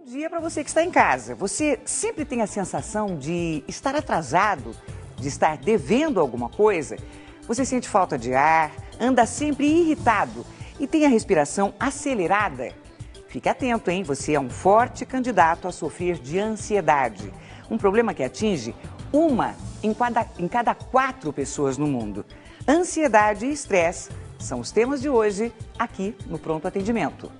dia para você que está em casa. Você sempre tem a sensação de estar atrasado, de estar devendo alguma coisa? Você sente falta de ar, anda sempre irritado e tem a respiração acelerada? Fique atento, hein? Você é um forte candidato a sofrer de ansiedade. Um problema que atinge uma em cada 4 pessoas no mundo. Ansiedade e estresse são os temas de hoje aqui no Pronto Atendimento.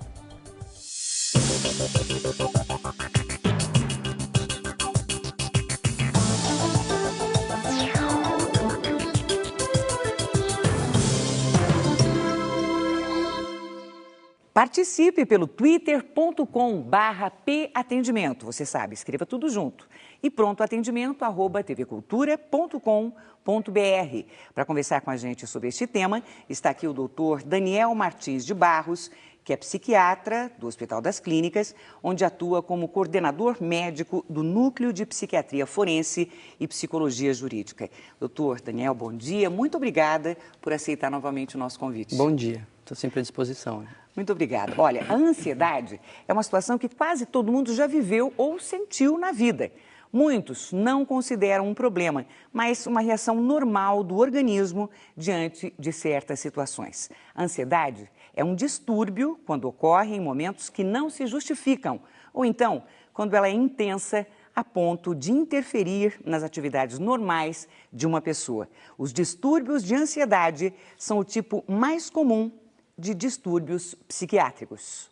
Participe pelo twitter.com/patendimento. Você sabe, escreva tudo junto. E prontoatendimento@tvcultura.com.br. Para conversar com a gente sobre este tema, está aqui o doutor Daniel Martins de Barros, que é psiquiatra do Hospital das Clínicas, onde atua como coordenador médico do Núcleo de Psiquiatria Forense e Psicologia Jurídica. Doutor Daniel, bom dia. Muito obrigada por aceitar novamente o nosso convite. Bom dia. Estou sempre à disposição. Muito obrigada. Olha, a ansiedade é uma situação que quase todo mundo já viveu ou sentiu na vida. Muitos não consideram um problema, mas uma reação normal do organismo diante de certas situações. A ansiedade é um distúrbio quando ocorre em momentos que não se justificam, ou então quando ela é intensa a ponto de interferir nas atividades normais de uma pessoa. Os distúrbios de ansiedade são o tipo mais comum de distúrbios psiquiátricos.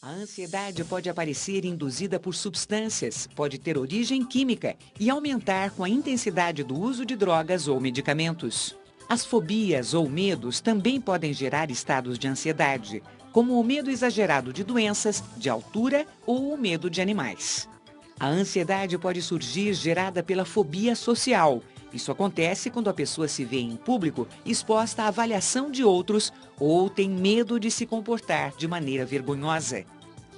A ansiedade pode aparecer induzida por substâncias, pode ter origem química e aumentar com a intensidade do uso de drogas ou medicamentos. As fobias ou medos também podem gerar estados de ansiedade, como o medo exagerado de doenças, de altura ou o medo de animais. A ansiedade pode surgir gerada pela fobia social. Isso acontece quando a pessoa se vê em público exposta à avaliação de outros ou tem medo de se comportar de maneira vergonhosa.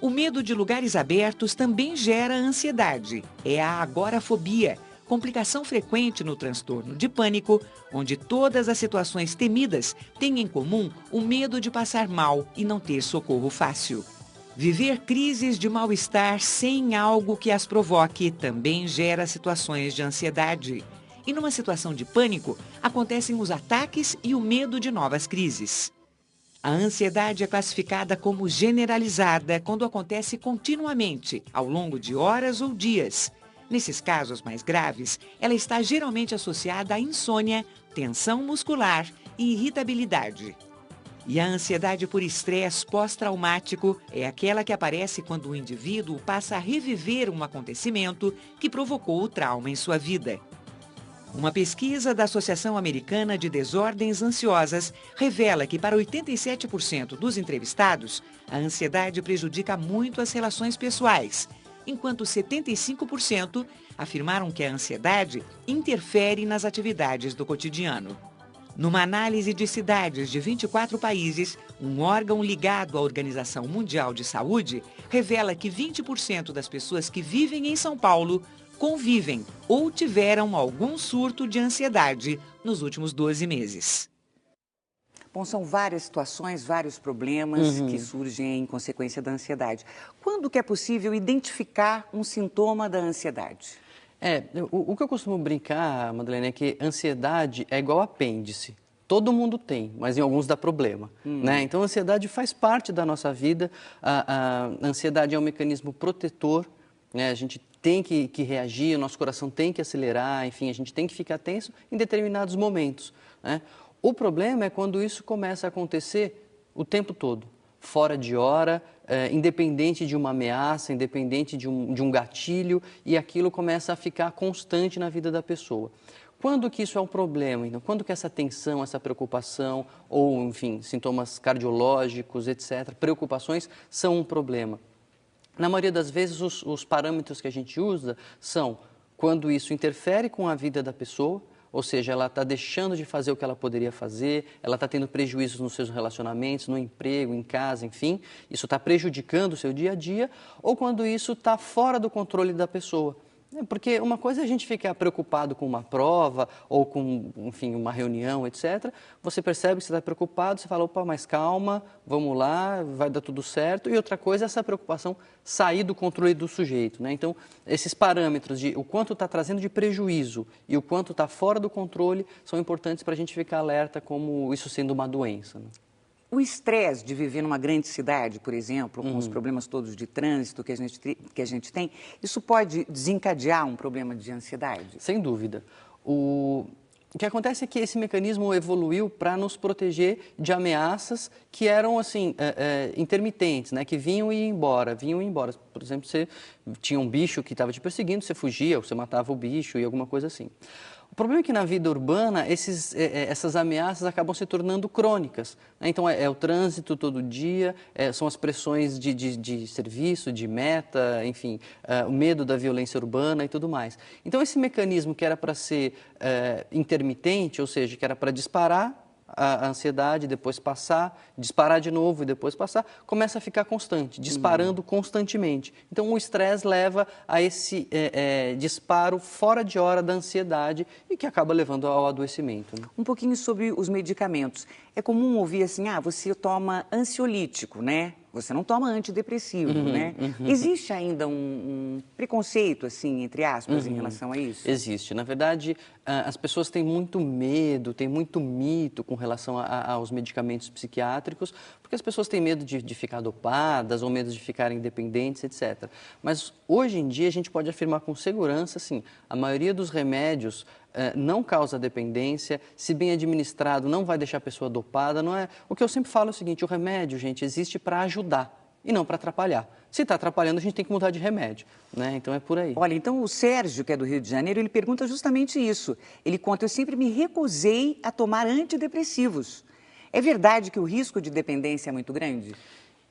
O medo de lugares abertos também gera ansiedade. É a agorafobia, complicação frequente no transtorno de pânico, onde todas as situações temidas têm em comum o medo de passar mal e não ter socorro fácil. Viver crises de mal-estar sem algo que as provoque também gera situações de ansiedade. E numa situação de pânico, acontecem os ataques e o medo de novas crises. A ansiedade é classificada como generalizada quando acontece continuamente, ao longo de horas ou dias. Nesses casos mais graves, ela está geralmente associada à insônia, tensão muscular e irritabilidade. E a ansiedade por estresse pós-traumático é aquela que aparece quando o indivíduo passa a reviver um acontecimento que provocou o trauma em sua vida. Uma pesquisa da Associação Americana de Desordens Ansiosas revela que, para 87% dos entrevistados, a ansiedade prejudica muito as relações pessoais, enquanto 75% afirmaram que a ansiedade interfere nas atividades do cotidiano. Numa análise de cidades de 24 países, um órgão ligado à Organização Mundial de Saúde revela que 20% das pessoas que vivem em São Paulo convivem ou tiveram algum surto de ansiedade nos últimos 12 meses. Bom, são várias situações, vários problemas que surgem em consequência da ansiedade. Quando que é possível identificar um sintoma da ansiedade? O que eu costumo brincar, Madalena, é que ansiedade é igual apêndice. Todo mundo tem, mas em alguns dá problema, né? Então, a ansiedade faz parte da nossa vida. A ansiedade é um mecanismo protetor, né? A gente tem que reagir, o nosso coração tem que acelerar, enfim, a gente tem que ficar tenso em determinados momentos, né? O problema é quando isso começa a acontecer o tempo todo, fora de hora, independente de uma ameaça, independente de um gatilho, e aquilo começa a ficar constante na vida da pessoa. Quando que isso é um problema? Então, quando que essa tensão, essa preocupação, ou, enfim, sintomas cardiológicos, etc., preocupações, são um problema? Na maioria das vezes, os parâmetros que a gente usa são quando isso interfere com a vida da pessoa, ou seja, ela está deixando de fazer o que ela poderia fazer, ela está tendo prejuízos nos seus relacionamentos, no emprego, em casa, enfim, isso está prejudicando o seu dia a dia, ou quando isso está fora do controle da pessoa. Porque uma coisa é a gente ficar preocupado com uma prova ou com, enfim, uma reunião, etc. Você percebe que você está preocupado, você fala, opa, mas calma, vamos lá, vai dar tudo certo. E outra coisa é essa preocupação sair do controle do sujeito, né? Então, esses parâmetros de o quanto está trazendo de prejuízo e o quanto está fora do controle são importantes para a gente ficar alerta como isso sendo uma doença, né? O estresse de viver numa grande cidade, por exemplo, com os problemas todos de trânsito que a gente tem, isso pode desencadear um problema de ansiedade? Sem dúvida. O que acontece é que esse mecanismo evoluiu para nos proteger de ameaças que eram, assim, intermitentes, né? Que vinham e iam embora, vinham e iam embora. Por exemplo, você tinha um bicho que estava te perseguindo, você fugia, ou você matava o bicho e alguma coisa assim. O problema é que na vida urbana, essas ameaças acabam se tornando crônicas, né? Então, é o trânsito todo dia, são as pressões de serviço, de meta, enfim, o medo da violência urbana e tudo mais. Então, esse mecanismo que era para ser intermitente, ou seja, que era para disparar a ansiedade, depois passar, disparar de novo e depois passar, começa a ficar constante, disparando constantemente. Então, o estresse leva a esse disparo fora de hora da ansiedade e que acaba levando ao adoecimento, né? Um pouquinho sobre os medicamentos. É comum ouvir assim, você toma ansiolítico, né? Você não toma antidepressivo, né? Existe ainda um preconceito, assim, entre aspas, em relação a isso? Existe. Na verdade, as pessoas têm muito medo, têm muito mito com relação aos medicamentos psiquiátricos, porque as pessoas têm medo de ficar dopadas ou medo de ficarem dependentes, etc. Mas hoje em dia a gente pode afirmar com segurança, sim, a maioria dos remédios não causa dependência, se bem administrado não vai deixar a pessoa dopada, não é? O que eu sempre falo é o seguinte, o remédio, gente, existe para ajudar e não para atrapalhar. Se está atrapalhando, a gente tem que mudar de remédio, né? Então é por aí. Olha, então o Sérgio, que é do Rio de Janeiro, ele pergunta justamente isso. Ele conta, eu sempre me recusei a tomar antidepressivos. É verdade que o risco de dependência é muito grande?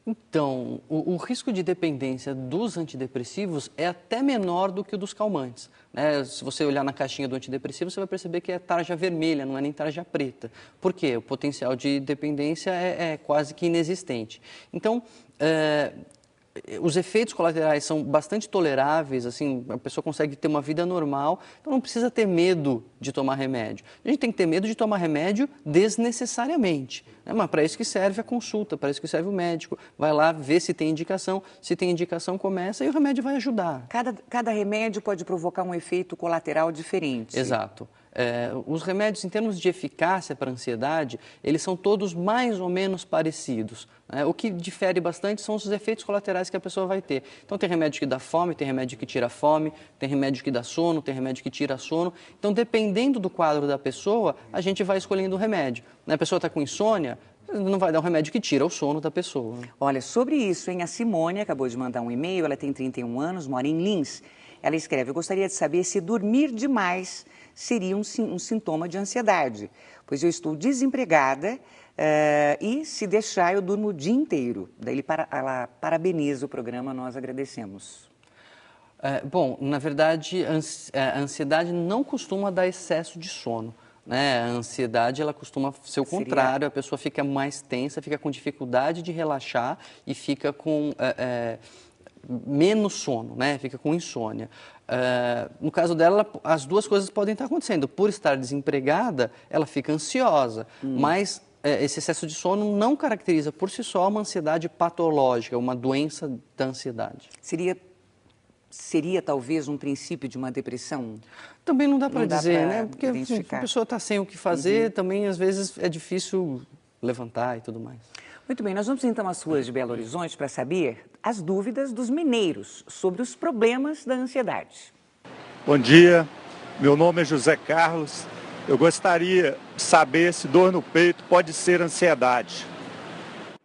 Então, o risco de dependência dos antidepressivos é até menor do que o dos calmantes, né? Se você olhar na caixinha do antidepressivo, você vai perceber que é tarja vermelha, não é nem tarja preta. Por quê? O potencial de dependência é quase que inexistente. Então, os efeitos colaterais são bastante toleráveis, assim, a pessoa consegue ter uma vida normal, então não precisa ter medo de tomar remédio. A gente tem que ter medo de tomar remédio desnecessariamente, né? Mas para isso que serve a consulta, para isso que serve o médico. Vai lá ver se tem indicação começa e o remédio vai ajudar. Cada remédio pode provocar um efeito colateral diferente. Exato. Os remédios, em termos de eficácia para a ansiedade, eles são todos mais ou menos parecidos, né? O que difere bastante são os efeitos colaterais que a pessoa vai ter. Então, tem remédio que dá fome, tem remédio que tira fome, tem remédio que dá sono, tem remédio que tira sono. Então, dependendo do quadro da pessoa, a gente vai escolhendo o remédio, né? A pessoa está com insônia, não vai dar um remédio que tira o sono da pessoa, né? Olha, sobre isso, hein? A Simone acabou de mandar um e-mail, ela tem 31 anos, mora em Lins. Ela escreve, eu gostaria de saber se dormir demais seria um sintoma de ansiedade, pois eu estou desempregada e se deixar eu durmo o dia inteiro. Daí ela parabeniza o programa, nós agradecemos. Bom, na verdade, a ansiedade não costuma dar excesso de sono, né? A ansiedade, ela costuma ser o contrário, a pessoa fica mais tensa, fica com dificuldade de relaxar e fica com menos sono, né? Fica com insônia. No caso dela, as duas coisas podem estar acontecendo. Por estar desempregada, ela fica ansiosa, mas esse excesso de sono não caracteriza por si só uma ansiedade patológica, uma doença da ansiedade. Seria talvez um princípio de uma depressão? Também não dá para dizer, né? Porque identificar. a pessoa está sem o que fazer, também às vezes é difícil levantar e tudo mais. Muito bem, nós vamos então às ruas de Belo Horizonte para saber as dúvidas dos mineiros sobre os problemas da ansiedade. Bom dia, meu nome é José Carlos. Eu gostaria de saber se dor no peito pode ser ansiedade.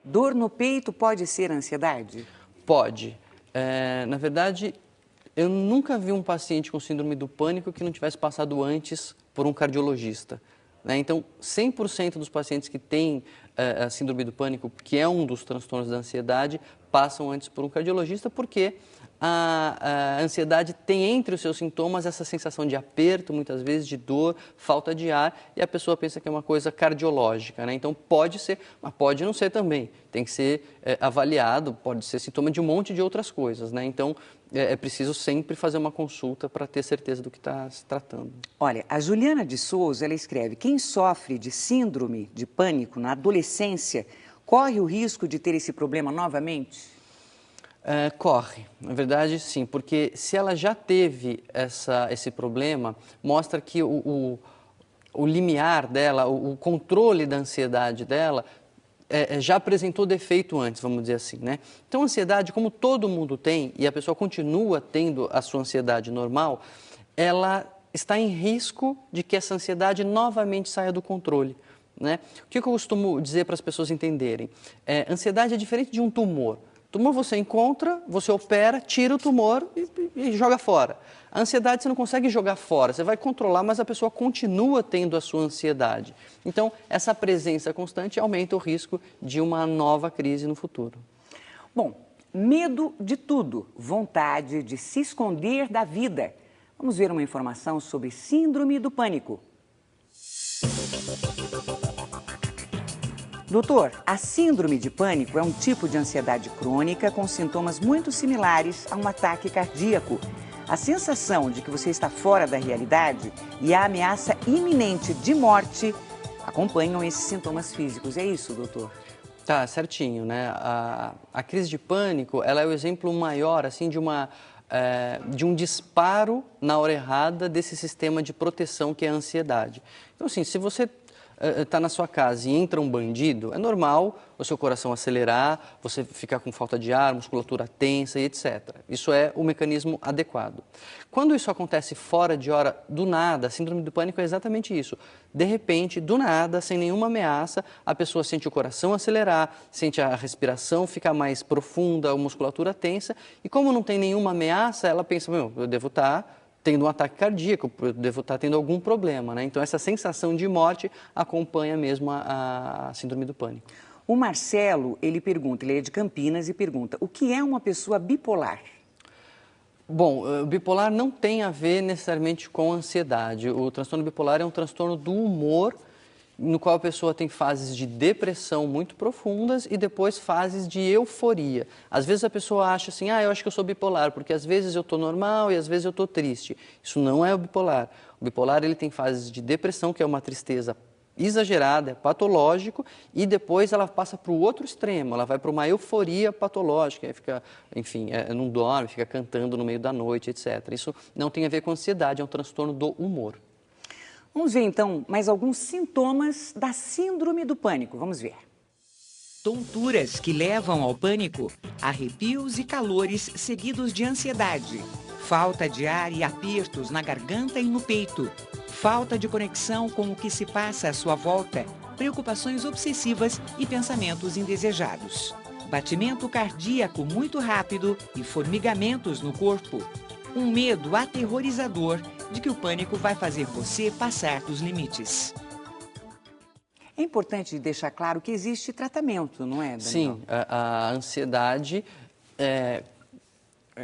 Dor no peito pode ser ansiedade? Pode. Na verdade, eu nunca vi um paciente com síndrome do pânico que não tivesse passado antes por um cardiologista, né? Então, 100% dos pacientes que têm a síndrome do pânico, que é um dos transtornos da ansiedade, passam antes por um cardiologista, porque a ansiedade tem entre os seus sintomas essa sensação de aperto, muitas vezes, de dor, falta de ar, e a pessoa pensa que é uma coisa cardiológica, né? Então pode ser, mas pode não ser também. Tem que ser avaliado, pode ser sintoma de um monte de outras coisas, né? Então é preciso sempre fazer uma consulta para ter certeza do que está se tratando. Olha, a Juliana de Souza, ela escreve: quem sofre de síndrome de pânico na adolescência corre o risco de ter esse problema novamente? Corre, na verdade sim, porque se ela já teve esse problema, mostra que o limiar dela, o controle da ansiedade dela, já apresentou defeito antes, vamos dizer assim, né? Então, a ansiedade, como todo mundo tem, e a pessoa continua tendo a sua ansiedade normal, ela está em risco de que essa ansiedade novamente saia do controle, né? O que eu costumo dizer para as pessoas entenderem? Ansiedade é diferente de um tumor. Tumor você encontra, você opera, tira o tumor e joga fora. A ansiedade você não consegue jogar fora, você vai controlar, mas a pessoa continua tendo a sua ansiedade. Então, essa presença constante aumenta o risco de uma nova crise no futuro. Bom, medo de tudo, vontade de se esconder da vida. Vamos ver uma informação sobre síndrome do pânico. Doutor, a síndrome de pânico é um tipo de ansiedade crônica com sintomas muito similares a um ataque cardíaco. A sensação de que você está fora da realidade e a ameaça iminente de morte acompanham esses sintomas físicos. É isso, doutor? Tá, certinho, né? A crise de pânico, ela é o exemplo maior, assim, de um disparo na hora errada desse sistema de proteção que é a ansiedade. Então, assim, se você está na sua casa e entra um bandido, é normal o seu coração acelerar, você ficar com falta de ar, musculatura tensa e etc. Isso é o mecanismo adequado. Quando isso acontece fora de hora, do nada, a síndrome do pânico é exatamente isso. De repente, do nada, sem nenhuma ameaça, a pessoa sente o coração acelerar, sente a respiração ficar mais profunda, a musculatura tensa, e como não tem nenhuma ameaça, ela pensa, meu, eu devo estar tendo um ataque cardíaco, eu devo estar tendo algum problema, né? Então, essa sensação de morte acompanha mesmo a síndrome do pânico. O Marcelo, ele é de Campinas e pergunta: o que é uma pessoa bipolar? Bom, bipolar não tem a ver necessariamente com ansiedade. O transtorno bipolar é um transtorno do humor, no qual a pessoa tem fases de depressão muito profundas e depois fases de euforia. Às vezes a pessoa acha assim, eu acho que eu sou bipolar, porque às vezes eu estou normal e às vezes eu estou triste. Isso não é o bipolar. O bipolar, ele tem fases de depressão, que é uma tristeza exagerada, é patológico, e depois ela passa para o outro extremo, ela vai para uma euforia patológica, aí fica, enfim, não dorme, fica cantando no meio da noite, etc. Isso não tem a ver com ansiedade, é um transtorno do humor. Vamos ver, então, mais alguns sintomas da síndrome do pânico. Vamos ver. Tonturas que levam ao pânico, arrepios e calores seguidos de ansiedade, falta de ar e apertos na garganta e no peito, falta de conexão com o que se passa à sua volta, preocupações obsessivas e pensamentos indesejados, batimento cardíaco muito rápido e formigamentos no corpo, um medo aterrorizador de que o pânico vai fazer você passar dos limites. É importante deixar claro que existe tratamento, não é, Daniel? Sim, a ansiedade,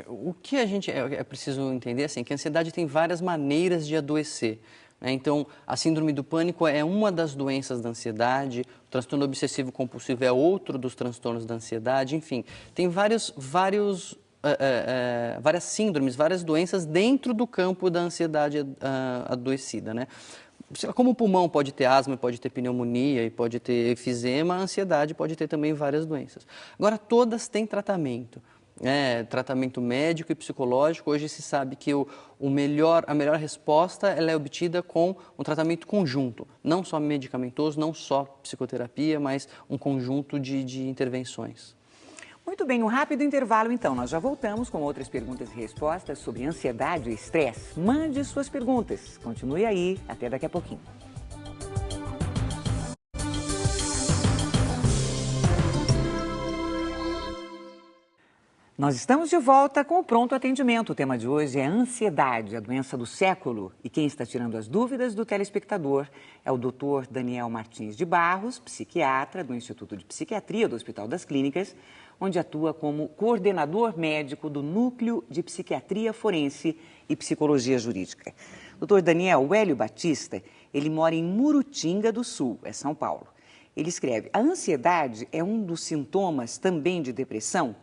o que a gente é preciso entender assim, que a ansiedade tem várias maneiras de adoecer, né? Então, a síndrome do pânico é uma das doenças da ansiedade, o transtorno obsessivo compulsivo é outro dos transtornos da ansiedade, enfim, tem várias síndromes, várias doenças dentro do campo da ansiedade adoecida, né? Como o pulmão pode ter asma, pode ter pneumonia e pode ter efizema, a ansiedade pode ter também várias doenças. Agora, todas têm tratamento. Tratamento médico e psicológico. Hoje se sabe que a melhor resposta ela é obtida com um tratamento conjunto, não só medicamentoso, não só psicoterapia, mas um conjunto de intervenções. Muito bem, um rápido intervalo então. Nós já voltamos com outras perguntas e respostas sobre ansiedade e estresse. Mande suas perguntas. Continue aí, até daqui a pouquinho. Nós estamos de volta com o Pronto Atendimento. O tema de hoje é ansiedade, a doença do século. E quem está tirando as dúvidas do telespectador é o Dr. Daniel Martins de Barros, psiquiatra do Instituto de Psiquiatria do Hospital das Clínicas, onde atua como coordenador médico do Núcleo de Psiquiatria Forense e Psicologia Jurídica. Dr. Daniel, o Hélio Batista, ele mora em Murutinga do Sul, é São Paulo. Ele escreve: a ansiedade é um dos sintomas também de depressão?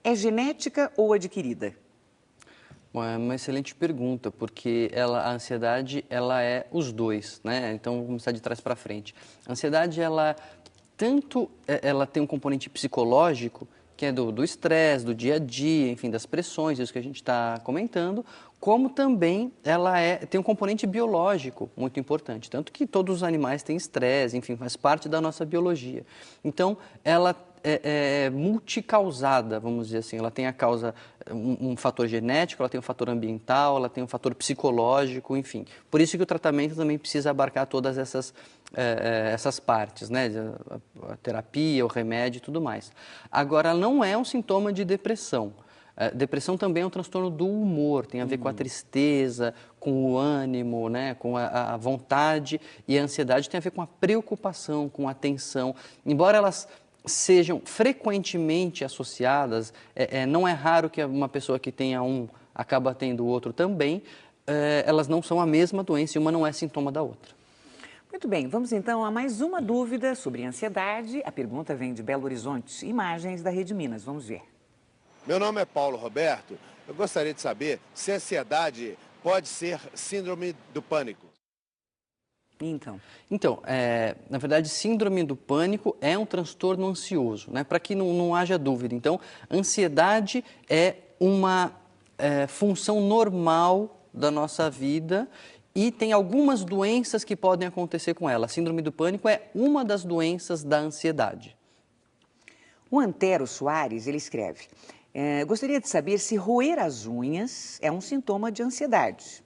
É genética ou adquirida? Bom, é uma excelente pergunta, porque a ansiedade ela é os dois, né? Então, vamos começar de trás para frente. A ansiedade, ela tem um componente psicológico, que é do estresse, do dia a dia, enfim, das pressões, isso que a gente está comentando, como também ela tem um componente biológico muito importante, tanto que todos os animais têm estresse, enfim, faz parte da nossa biologia. Então, ela é multicausada, vamos dizer assim, ela tem a causa, um fator genético, ela tem um fator ambiental, ela tem um fator psicológico, enfim. Por isso que o tratamento também precisa abarcar todas essas partes, né? A terapia, o remédio e tudo mais. Agora, ela não é um sintoma de depressão. Depressão também é um transtorno do humor, tem a ver com a tristeza, com o ânimo, né? Com a vontade, e a ansiedade tem a ver com a preocupação, com a tensão. Embora elas sejam frequentemente associadas, não é raro que uma pessoa que tenha um acaba tendo o outro também, elas não são a mesma doença e uma não é sintoma da outra. Muito bem, vamos então a mais uma dúvida sobre ansiedade. A pergunta vem de Belo Horizonte, imagens da Rede Minas, vamos ver. Meu nome é Paulo Roberto, eu gostaria de saber se a ansiedade pode ser síndrome do pânico. Então, na verdade, síndrome do pânico é um transtorno ansioso, né? Para que não haja dúvida. Então, ansiedade é uma função normal da nossa vida e tem algumas doenças que podem acontecer com ela. A síndrome do pânico é uma das doenças da ansiedade. O Antero Soares, ele escreve: gostaria de saber se roer as unhas é um sintoma de ansiedade.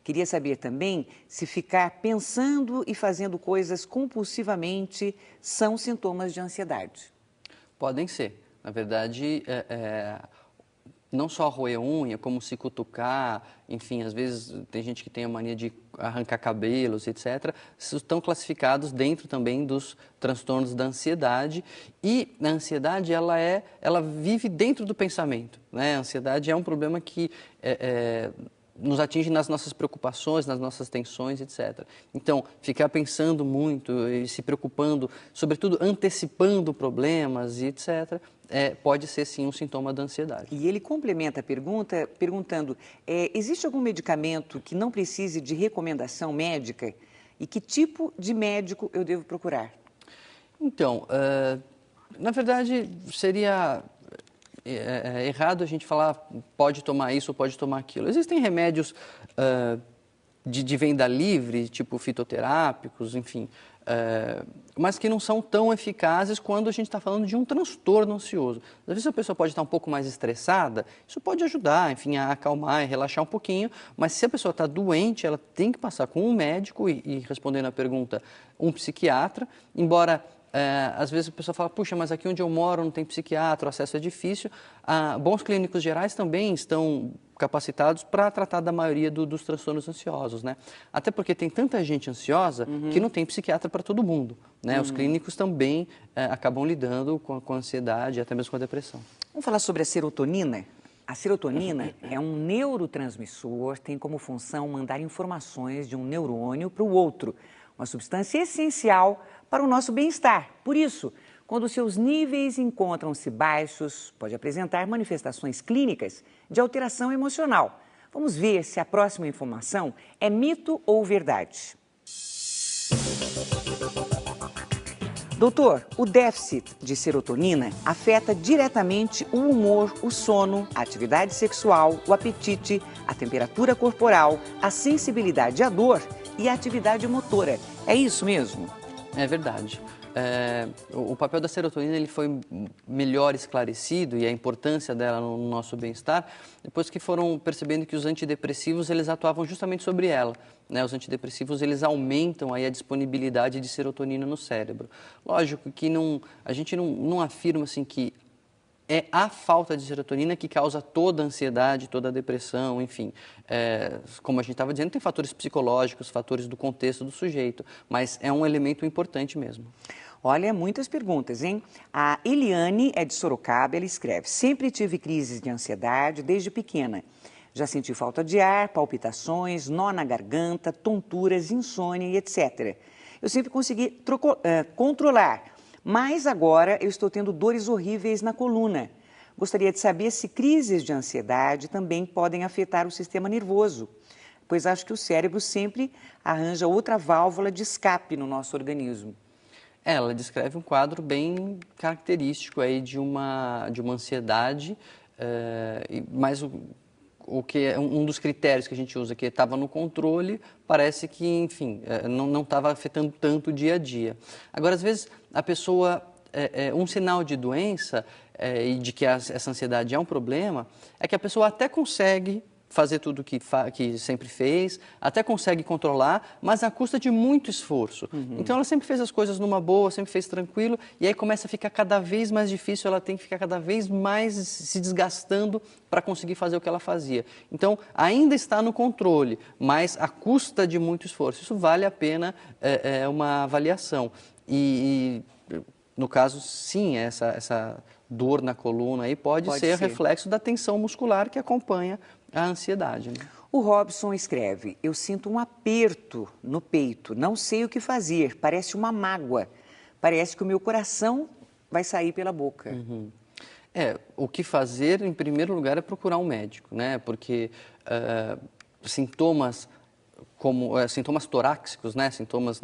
Queria saber também se ficar pensando e fazendo coisas compulsivamente são sintomas de ansiedade. Podem ser. Na verdade, não só roer unha, como se cutucar, enfim, às vezes tem gente que tem a mania de arrancar cabelos, etc. Estão classificados dentro também dos transtornos da ansiedade. E a ansiedade, ela vive dentro do pensamento, né? A ansiedade é um problema que nos atinge nas nossas preocupações, nas nossas tensões, etc. Então, ficar pensando muito e se preocupando, sobretudo antecipando problemas, etc., pode ser sim um sintoma da ansiedade. E ele complementa a pergunta perguntando: existe algum medicamento que não precise de recomendação médica? E que tipo de médico eu devo procurar? Então, na verdade, seria errado a gente falar pode tomar isso ou pode tomar aquilo. Existem remédios de venda livre, tipo fitoterápicos, enfim, mas que não são tão eficazes quando a gente está falando de um transtorno ansioso. Às vezes a pessoa pode estar um pouco mais estressada, isso pode ajudar, enfim, a acalmar e relaxar um pouquinho, mas se a pessoa está doente, ela tem que passar com um médico e respondendo à pergunta, um psiquiatra, embora às vezes a pessoa fala, puxa, mas aqui onde eu moro não tem psiquiatra, o acesso é difícil. Bons clínicos gerais também estão capacitados para tratar da maioria dos transtornos ansiosos, né? Até porque tem tanta gente ansiosa que não tem psiquiatra para todo mundo, né? Os clínicos também acabam lidando com a ansiedade e até mesmo com a depressão. Vamos falar sobre a serotonina? A serotonina é um neurotransmissor, tem como função mandar informações de um neurônio para o outro, uma substância essencial para o nosso bem-estar. Por isso, quando seus níveis encontram-se baixos, pode apresentar manifestações clínicas de alteração emocional. Vamos ver se a próxima informação é mito ou verdade. Doutor, o déficit de serotonina afeta diretamente o humor, o sono, a atividade sexual, o apetite, a temperatura corporal, a sensibilidade à dor e a atividade motora. É isso mesmo? É verdade. O papel da serotonina ele foi melhor esclarecido e a importância dela no nosso bem-estar depois que foram percebendo que os antidepressivos eles atuavam justamente sobre ela, né? Os antidepressivos eles aumentam aí a disponibilidade de serotonina no cérebro. Lógico que a gente não afirma assim que é a falta de serotonina que causa toda a ansiedade, toda a depressão, enfim. Como a gente estava dizendo, tem fatores psicológicos, fatores do contexto do sujeito, mas é um elemento importante mesmo. Olha, muitas perguntas, hein? A Eliane é de Sorocaba, ela escreve: sempre tive crises de ansiedade desde pequena. Já senti falta de ar, palpitações, nó na garganta, tonturas, insônia e etc. Eu sempre consegui controlar, mas agora eu estou tendo dores horríveis na coluna. Gostaria de saber se crises de ansiedade também podem afetar o sistema nervoso, pois acho que o cérebro sempre arranja outra válvula de escape no nosso organismo. Ela descreve um quadro bem característico aí de uma ansiedade, mas o que é um dos critérios que a gente usa, que estava no controle, parece que, enfim, não estava afetando tanto o dia a dia. Agora, às vezes, a pessoa, um sinal de doença e de que essa ansiedade é um problema, é que a pessoa até consegue fazer tudo que sempre fez, até consegue controlar, mas à custa de muito esforço. Então, ela sempre fez as coisas numa boa, sempre fez tranquilo, e aí começa a ficar cada vez mais difícil, ela tem que ficar cada vez mais se desgastando para conseguir fazer o que ela fazia. Então, ainda está no controle, mas à custa de muito esforço. Isso vale a pena uma avaliação. No caso, sim, essa dor na coluna aí pode ser reflexo da tensão muscular que acompanha a ansiedade. Né? O Robson escreve: eu sinto um aperto no peito, não sei o que fazer, parece uma mágoa, parece que o meu coração vai sair pela boca. O que fazer, em primeiro lugar, é procurar um médico, né? Porque sintomas como sintomas torácicos, né? Sintomas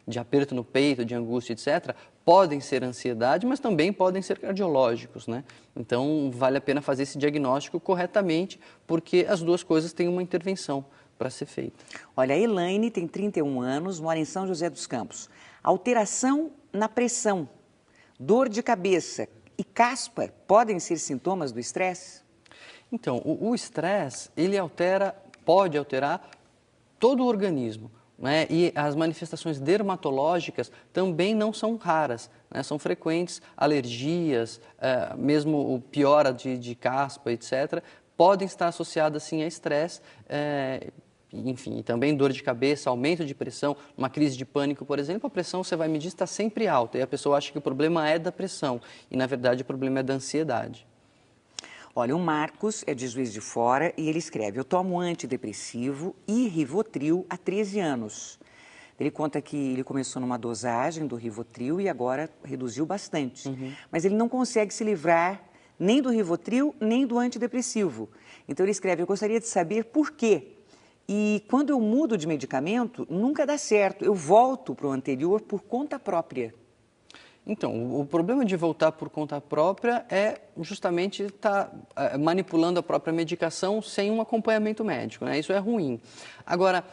de aperto no peito, de angústia, etc., podem ser ansiedade, mas também podem ser cardiológicos, né? Então, vale a pena fazer esse diagnóstico corretamente, porque as duas coisas têm uma intervenção para ser feita. Olha, a Elaine tem 31 anos, mora em São José dos Campos. Alteração na pressão, dor de cabeça e caspa podem ser sintomas do estresse? Então, o estresse, ele pode alterar todo o organismo. Né? E as manifestações dermatológicas também não são raras, né? São frequentes, alergias, mesmo piora de caspa, etc., podem estar associadas sim a estresse, enfim, e também dor de cabeça, aumento de pressão, uma crise de pânico, por exemplo, a pressão você vai medir está sempre alta e a pessoa acha que o problema é da pressão e na verdade o problema é da ansiedade. Olha, o Marcos é de Juiz de Fora e ele escreve: eu tomo antidepressivo e Rivotril há 13 anos. Ele conta que ele começou numa dosagem do Rivotril e agora reduziu bastante. Mas ele não consegue se livrar nem do Rivotril, nem do antidepressivo. Então ele escreve: eu gostaria de saber por quê. E quando eu mudo de medicamento, nunca dá certo. Eu volto para o anterior por conta própria. Então, o problema de voltar por conta própria é justamente estar manipulando a própria medicação sem um acompanhamento médico, né? Isso é ruim. Agora,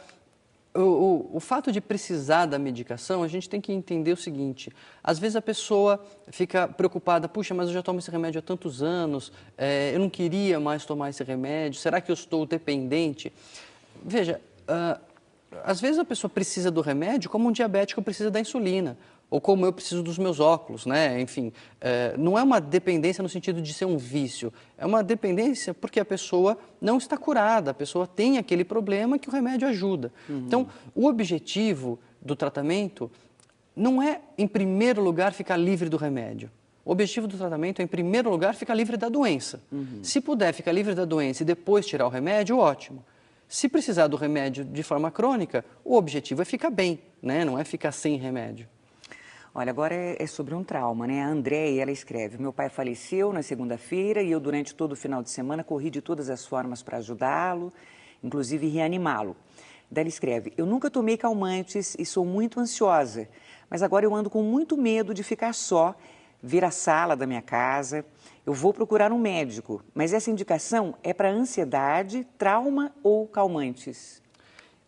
o fato de precisar da medicação, a gente tem que entender o seguinte: às vezes a pessoa fica preocupada, puxa, mas eu já tomo esse remédio há tantos anos, eu não queria mais tomar esse remédio, será que eu estou dependente? Veja, às vezes a pessoa precisa do remédio como um diabético precisa da insulina, ou como eu preciso dos meus óculos, né? Enfim, não é uma dependência no sentido de ser um vício, é uma dependência porque a pessoa não está curada, a pessoa tem aquele problema que o remédio ajuda. Então, o objetivo do tratamento não é, em primeiro lugar, ficar livre do remédio. O objetivo do tratamento é, em primeiro lugar, ficar livre da doença. Se puder ficar livre da doença e depois tirar o remédio, ótimo. Se precisar do remédio de forma crônica, o objetivo é ficar bem, né? Não é ficar sem remédio. Olha, agora é sobre um trauma, né? A Andréia, ela escreve: meu pai faleceu na segunda-feira e eu, durante todo o final de semana, corri de todas as formas para ajudá-lo, inclusive reanimá-lo. Daí ela escreve: eu nunca tomei calmantes e sou muito ansiosa, mas agora eu ando com muito medo de ficar só, ver a sala da minha casa. Eu vou procurar um médico, mas essa indicação é para ansiedade, trauma ou calmantes?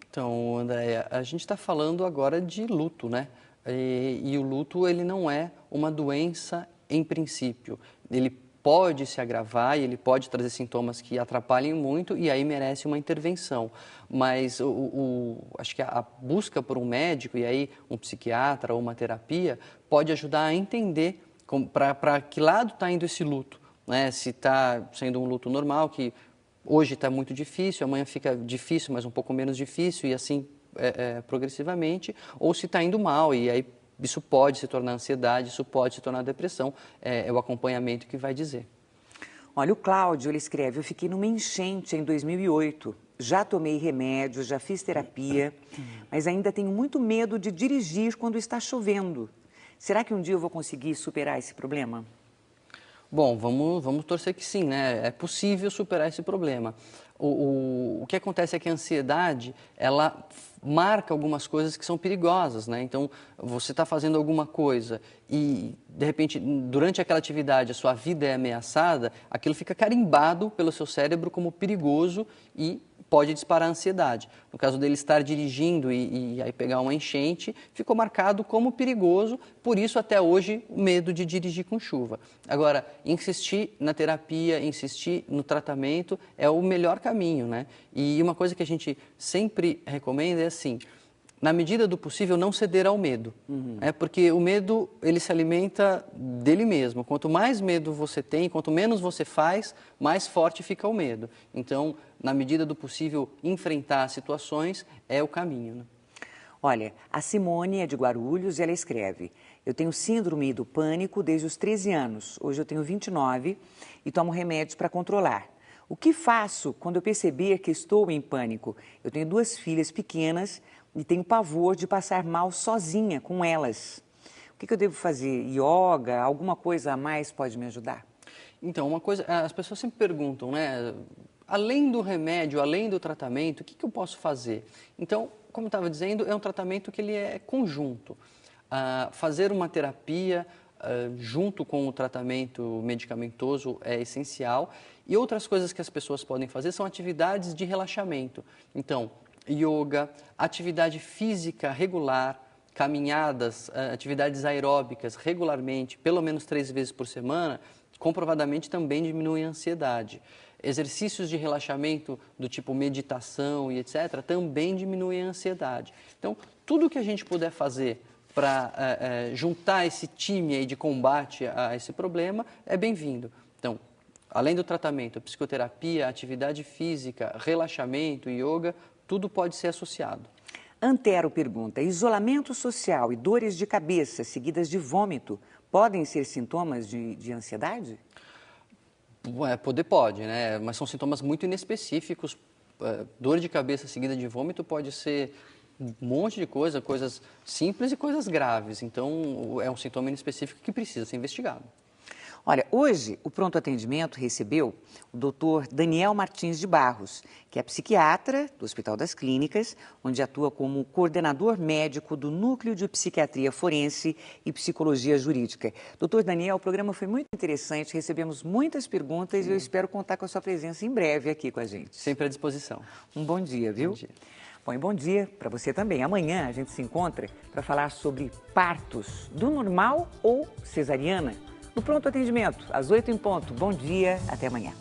Então, Andréia, a gente está falando agora de luto, né? E o luto, ele não é uma doença em princípio. Ele pode se agravar e ele pode trazer sintomas que atrapalhem muito e aí merece uma intervenção. Mas acho que a busca por um médico e aí um psiquiatra ou uma terapia pode ajudar a entender Para que lado está indo esse luto? Né? Se está sendo um luto normal, que hoje está muito difícil, amanhã fica difícil, mas um pouco menos difícil, e assim progressivamente, ou se está indo mal, e aí isso pode se tornar ansiedade, isso pode se tornar depressão, é o acompanhamento que vai dizer. Olha, o Cláudio, ele escreve, eu fiquei numa enchente em 2008, já tomei remédio, já fiz terapia, mas ainda tenho muito medo de dirigir quando está chovendo. Será que um dia eu vou conseguir superar esse problema? Bom, vamos torcer que sim, né? É possível superar esse problema. O que acontece é que a ansiedade, ela marca algumas coisas que são perigosas, né? Então, você está fazendo alguma coisa e, de repente, durante aquela atividade, a sua vida é ameaçada, aquilo fica carimbado pelo seu cérebro como perigoso e pode disparar a ansiedade. No caso dele estar dirigindo e aí pegar uma enchente, ficou marcado como perigoso, por isso até hoje o medo de dirigir com chuva. Agora, insistir na terapia, insistir no tratamento é o melhor caminho, né? E uma coisa que a gente sempre recomenda é assim, na medida do possível, não ceder ao medo. Porque o medo, ele se alimenta dele mesmo. Quanto mais medo você tem, quanto menos você faz, mais forte fica o medo. Então, na medida do possível, enfrentar situações é o caminho, né? Olha, a Simone é de Guarulhos e ela escreve, eu tenho síndrome do pânico desde os 13 anos, hoje eu tenho 29 e tomo remédios para controlar. O que faço quando eu perceber que estou em pânico? Eu tenho 2 filhas pequenas e tenho pavor de passar mal sozinha com elas. O que eu devo fazer? Yoga? Alguma coisa a mais pode me ajudar? Então, uma coisa, as pessoas sempre perguntam, né? Além do remédio, além do tratamento, o que eu posso fazer? Então, como eu estava dizendo, é um tratamento que ele é conjunto. Fazer uma terapia junto com o tratamento medicamentoso é essencial. E outras coisas que as pessoas podem fazer são atividades de relaxamento. Então, yoga, atividade física regular, caminhadas, atividades aeróbicas regularmente, pelo menos 3 vezes por semana, comprovadamente também diminuem a ansiedade. Exercícios de relaxamento do tipo meditação e etc. também diminuem a ansiedade. Então, tudo que a gente puder fazer para juntar esse time aí de combate a esse problema é bem-vindo. Então, além do tratamento, a psicoterapia, a atividade física, relaxamento, yoga, tudo pode ser associado. Antero pergunta, isolamento social e dores de cabeça seguidas de vômito podem ser sintomas de ansiedade? Pode, né? Mas são sintomas muito inespecíficos. Dor de cabeça seguida de vômito pode ser um monte de coisa, coisas simples e coisas graves. Então, é um sintoma inespecífico que precisa ser investigado. Olha, hoje o pronto atendimento recebeu o Dr. Daniel Martins de Barros, que é psiquiatra do Hospital das Clínicas, onde atua como coordenador médico do Núcleo de Psiquiatria Forense e Psicologia Jurídica. Doutor Daniel, o programa foi muito interessante, recebemos muitas perguntas e eu espero contar com a sua presença em breve aqui com a gente. Sempre à disposição. Um bom dia, viu? Bom dia. Bom, e bom dia para você também. Amanhã a gente se encontra para falar sobre partos, do normal ou cesariana. No pronto atendimento, às 8 em ponto. Bom dia, até amanhã.